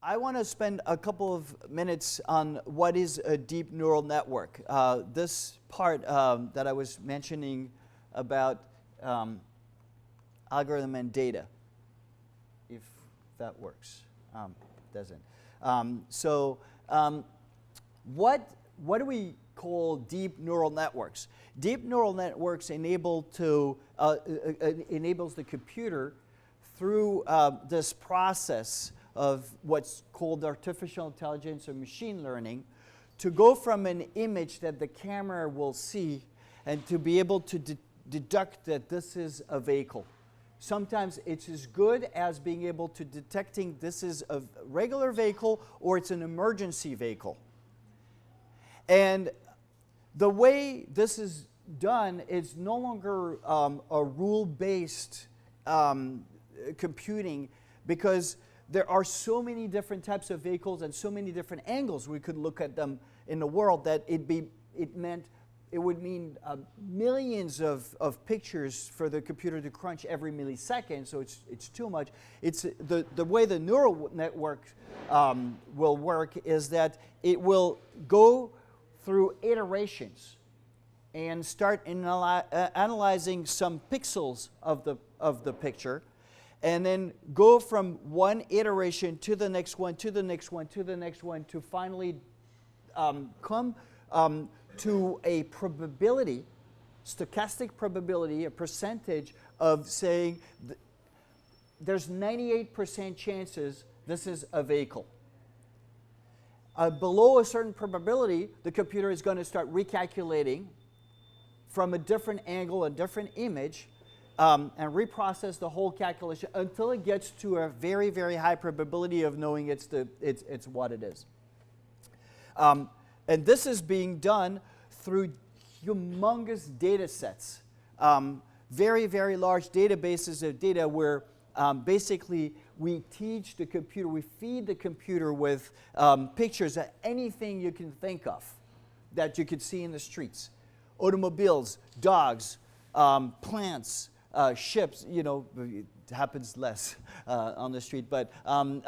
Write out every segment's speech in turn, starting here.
I want to spend a couple of minutes on what is a deep neural network. This part that I was mentioning about algorithm and data, if that works. Doesn't. What do we call deep neural networks? Deep neural networks enables the computer through this process of what's called artificial intelligence or machine learning to go from an image that the camera will see and to be able to deduct that this is a vehicle. Sometimes it's as good as being able to detecting this is a regular vehicle or it's an emergency vehicle. And the way this is done is no longer a rule-based computing, because there are so many different types of vehicles and so many different angles we could look at them in the world that it would mean millions of pictures for the computer to crunch every millisecond, so it's too much. It's the way the neural network will work is that it will go through iterations and start analyzing some pixels of the picture, and then go from one iteration to the next one, to the next one, to the next one, to finally come to a probability, stochastic probability, a percentage of saying there's 98% chances this is a vehicle. Below a certain probability, the computer is going to start recalculating from a different angle, a different image, and reprocess the whole calculation until it gets to a very, very high probability of knowing it's what it is. And this is being done through humongous data sets, very, very large databases of data where basically we teach the computer, we feed the computer with pictures of anything you can think of that you could see in the streets. Automobiles, dogs, plants, ships, it happens less on the street, but, and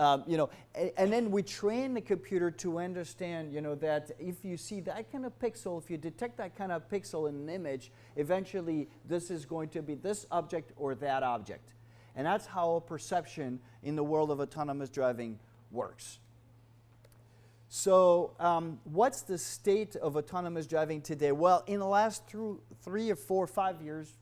then we train the computer to understand, that if you see that kind of pixel, if you detect that kind of pixel in an image, eventually this is going to be this object or that object. And that's how perception in the world of autonomous driving works. So what's the state of autonomous driving today? Well, in the last 3 or 4 or 5 years,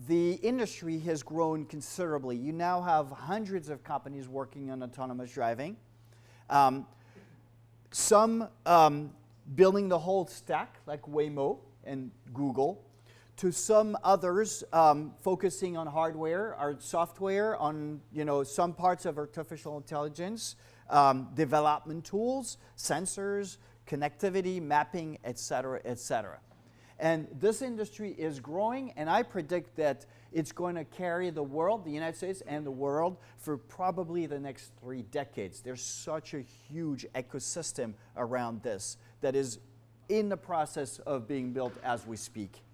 the industry has grown considerably. You now have hundreds of companies working on autonomous driving. Some building the whole stack, like Waymo and Google, to some others focusing on hardware or software, on some parts of artificial intelligence, development tools, sensors, connectivity, mapping, etc., etc. And this industry is growing, and I predict that it's going to carry the world, the United States and the world, for probably the next 3 decades. There's such a huge ecosystem around this that is in the process of being built as we speak.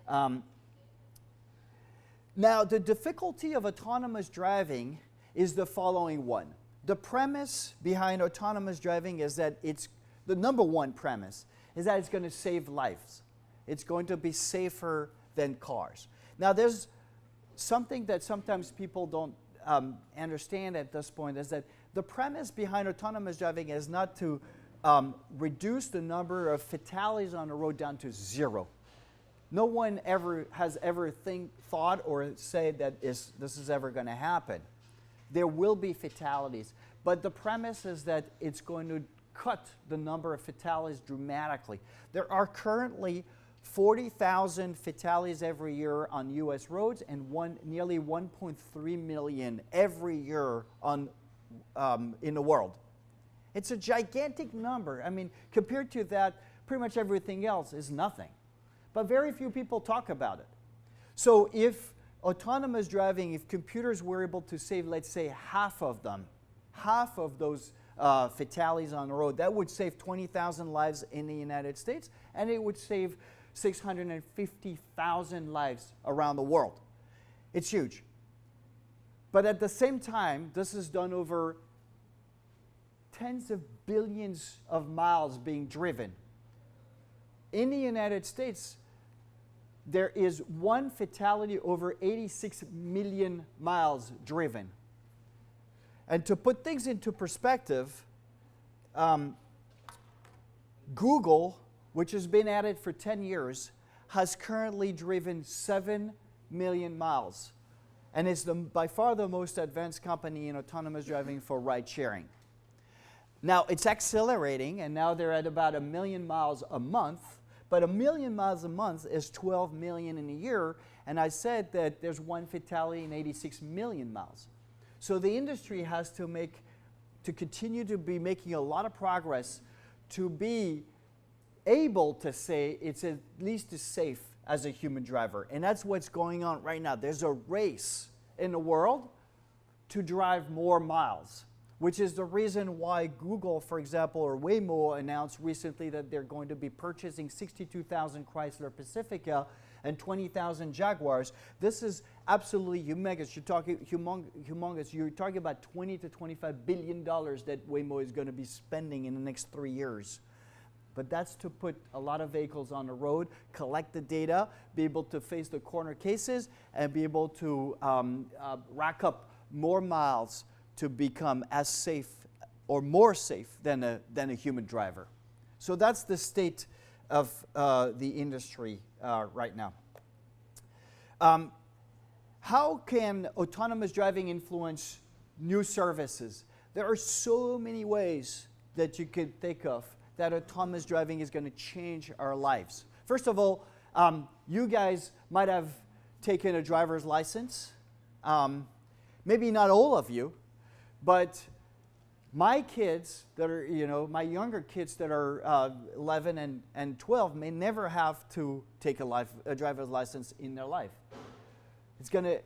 Now, the difficulty of autonomous driving is the following one. The premise behind autonomous driving is that the number one premise is that it's going to save lives. It's going to be safer than cars. Now, there's something that sometimes people don't understand at this point, is that the premise behind autonomous driving is not to reduce the number of fatalities on the road down to 0. No one has ever thought or said that this is ever going to happen. There will be fatalities, but the premise is that it's going to cut the number of fatalities dramatically. There are currently 40,000 fatalities every year on U.S. roads and nearly 1.3 million every year in the world. It's a gigantic number. I mean, compared to that, pretty much everything else is nothing. But very few people talk about it. So if autonomous driving, if computers were able to save, let's say, half of those fatalities on the road, that would save 20,000 lives in the United States, and it would save 650,000 lives around the world. It's huge. But at the same time, this is done over tens of billions of miles being driven. In the United States, there is one fatality over 86 million miles driven. And to put things into perspective, Google, which has been at it for 10 years, has currently driven 7 million miles. And is by far the most advanced company in autonomous driving for ride sharing. Now, it's accelerating, and now they're at about 1 million miles a month. But 1 million miles a month is 12 million in a year. And I said that there's one fatality in 86 million miles. So the industry has to continue to be making a lot of progress to be able to say it's at least as safe as a human driver. And that's what's going on right now. There's a race in the world to drive more miles, which is the reason why Google, for example, or Waymo announced recently that they're going to be purchasing 62,000 Chrysler Pacifica and 20,000 Jaguars. This is absolutely humongous. You're talking humongous. You're talking about $20 to $25 billion that Waymo is going to be spending in the next 3 years. But that's to put a lot of vehicles on the road, collect the data, be able to face the corner cases, and be able to rack up more miles to become as safe or more safe than a human driver. So that's the state of the industry right now. How can autonomous driving influence new services? There are so many ways that you could think of that autonomous driving is going to change our lives. First of all, you guys might have taken a driver's license. Maybe not all of you, but my kids that are, my younger kids that are 11 and 12 may never have to take a driver's license in their life. It's going to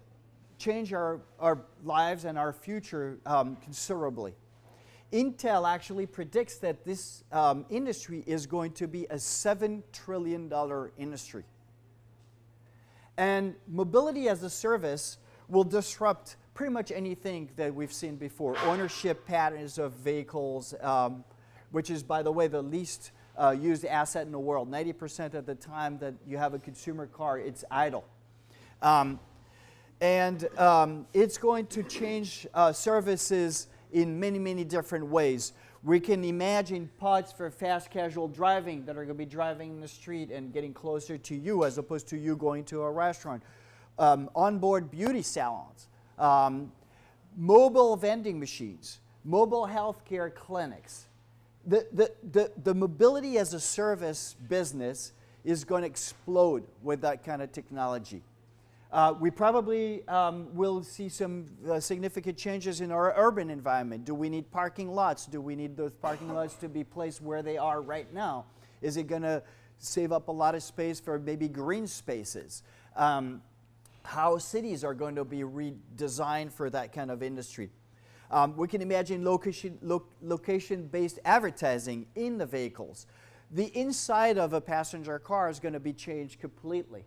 change our lives and our future considerably. Intel actually predicts that this industry is going to be a $7 trillion industry. And mobility as a service will disrupt pretty much anything that we've seen before. Ownership patterns of vehicles, which is, by the way, the least used asset in the world. 90% of the time that you have a consumer car, it's idle. And it's going to change services in many, many different ways. We can imagine pods for fast casual driving that are going to be driving in the street and getting closer to you as opposed to you going to a restaurant. Onboard beauty salons, mobile vending machines, mobile healthcare clinics. The mobility as a service business is going to explode with that kind of technology. We probably will see some significant changes in our urban environment. Do we need parking lots? Do we need those parking lots to be placed where they are right now? Is it going to save up a lot of space for maybe green spaces? How cities are going to be redesigned for that kind of industry. We can imagine location-based advertising in the vehicles. The inside of a passenger car is going to be changed completely.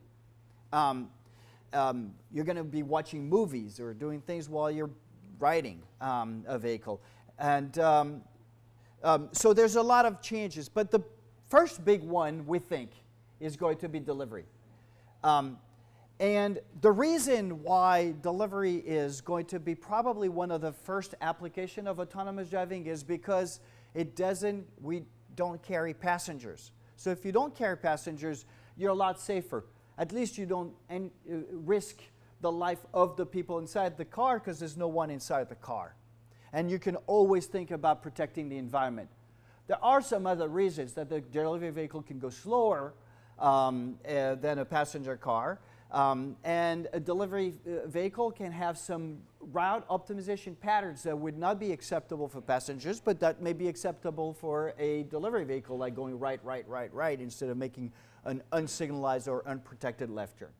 You're going to be watching movies or doing things while you're riding a vehicle. And so there's a lot of changes. But the first big one, we think, is going to be delivery. And the reason why delivery is going to be probably one of the first application of autonomous driving is because we don't carry passengers. So if you don't carry passengers, you're a lot safer. At least you don't risk the life of the people inside the car because there's no one inside the car. And you can always think about protecting the environment. There are some other reasons that the delivery vehicle can go slower than a passenger car. And a delivery vehicle can have some route optimization patterns that would not be acceptable for passengers, but that may be acceptable for a delivery vehicle, like going right, instead of making an unsignalized or unprotected left turn.